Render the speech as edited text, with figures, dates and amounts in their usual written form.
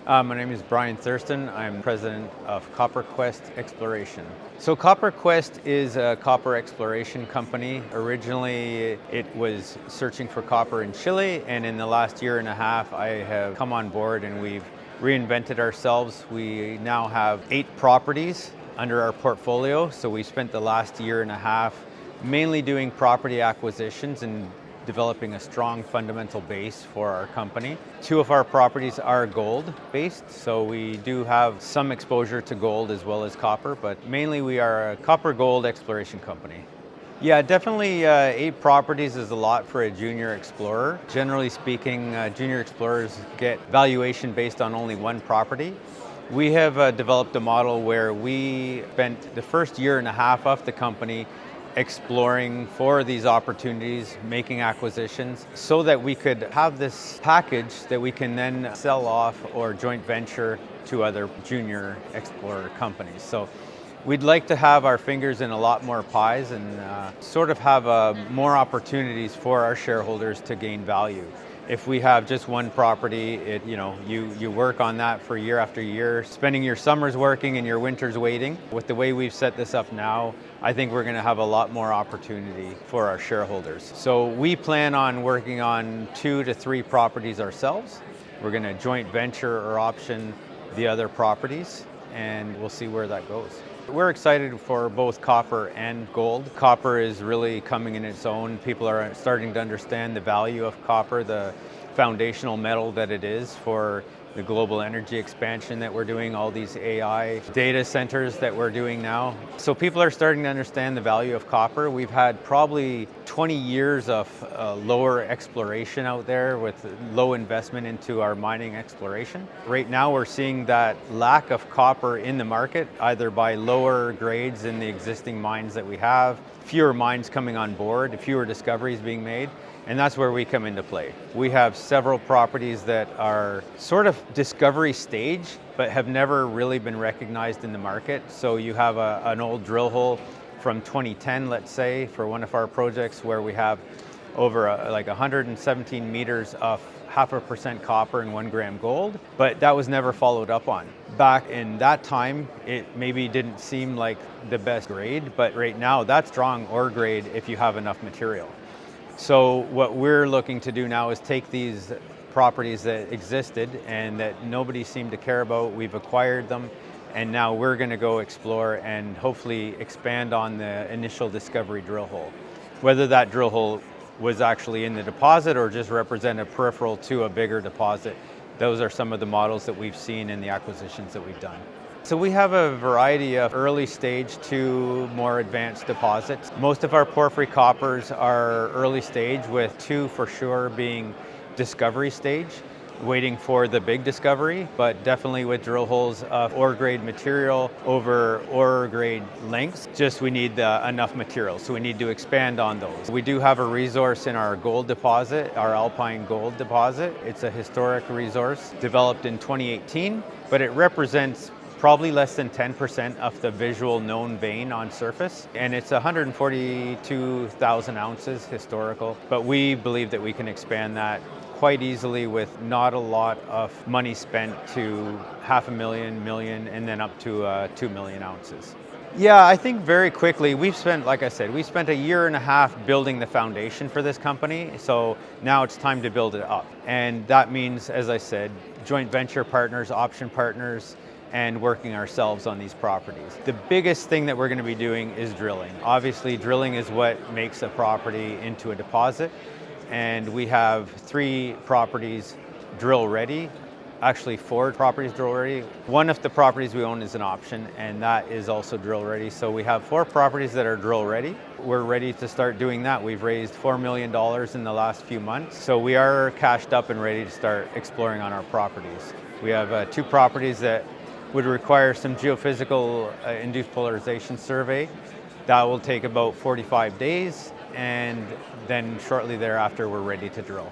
My name is Brian Thurston. I'm president of Copper Quest Exploration. So Copper Quest is a copper exploration company. Originally, it was searching for copper in Chile, and in the last year and a half, I have come on board and we've reinvented ourselves. We now have 8 properties under our portfolio. So we spent the last year and a half mainly doing property acquisitions and developing a strong fundamental base for our company. 2 of our properties are gold based, so we do have some exposure to gold as well as copper, but mainly we are a copper gold exploration company. Yeah, definitely 8 properties is a lot for a junior explorer. Generally speaking, junior explorers get valuation based on only 1 property. We have developed a model where we spent the first year and a half of the company exploring for these opportunities, making acquisitions, so that we could have this package that we can then sell off or joint venture to other junior explorer companies. So we'd like to have our fingers in a lot more pies and sort of have more opportunities for our shareholders to gain value. If we have just 1 property, you work on that for year after year, spending your summers working and your winters waiting. With the way we've set this up now, I think we're going to have a lot more opportunity for our shareholders. So we plan on working on 2 to 3 properties ourselves. We're going to joint venture or option the other properties, and we'll see where that goes. We're excited for both copper and gold. Copper is really coming in its own. People are starting to understand the value of copper, the foundational metal that it is for the global energy expansion that we're doing, all these AI data centers that we're doing now. So people are starting to understand the value of copper. We've had probably 20 years of lower exploration out there with low investment into our mining exploration. Right now we're seeing that lack of copper in the market, either by lower grades in the existing mines that we have, fewer mines coming on board, fewer discoveries being made. And that's where we come into play. We have several properties that are sort of discovery stage, but have never really been recognized in the market. So you have an old drill hole from 2010, let's say, for one of our projects where we have over 117 meters of 0.5% copper and 1 gram gold, but that was never followed up on. Back in that time, it maybe didn't seem like the best grade, but right now that's strong ore grade if you have enough material. So what we're looking to do now is take these properties that existed and that nobody seemed to care about. We've acquired them, and now we're going to go explore and hopefully expand on the initial discovery drill hole. Whether that drill hole was actually in the deposit or just represent a peripheral to a bigger deposit, those are some of the models that we've seen in the acquisitions that we've done. So we have a variety of early stage to more advanced deposits. Most of our porphyry coppers are early stage, with 2 for sure being discovery stage, waiting for the big discovery, but definitely with drill holes of ore grade material over ore grade lengths. Just we need enough material, so we need to expand on those. We do have a resource in our gold deposit, our Alpine Gold deposit. It's a historic resource developed in 2018, but it represents probably less than 10% of the visual known vein on surface. And it's 142,000 ounces historical, but we believe that we can expand that quite easily with not a lot of money spent to 500,000, million, and then up to 2 million ounces. Yeah, I think very quickly, we spent a year and a half building the foundation for this company. So now it's time to build it up. And that means, as I said, joint venture partners, option partners, and working ourselves on these properties. The biggest thing that we're going to be doing is drilling. Obviously, drilling is what makes a property into a deposit, and we have 3 properties drill ready. Actually, 4 properties drill ready. One of the properties we own is an option, and that is also drill ready. So we have 4 properties that are drill ready. We're ready to start doing that. We've raised $4 million in the last few months. So we are cashed up and ready to start exploring on our properties. We have 2 properties that would require some geophysical induced polarization survey. That will take about 45 days, and then shortly thereafter we're ready to drill.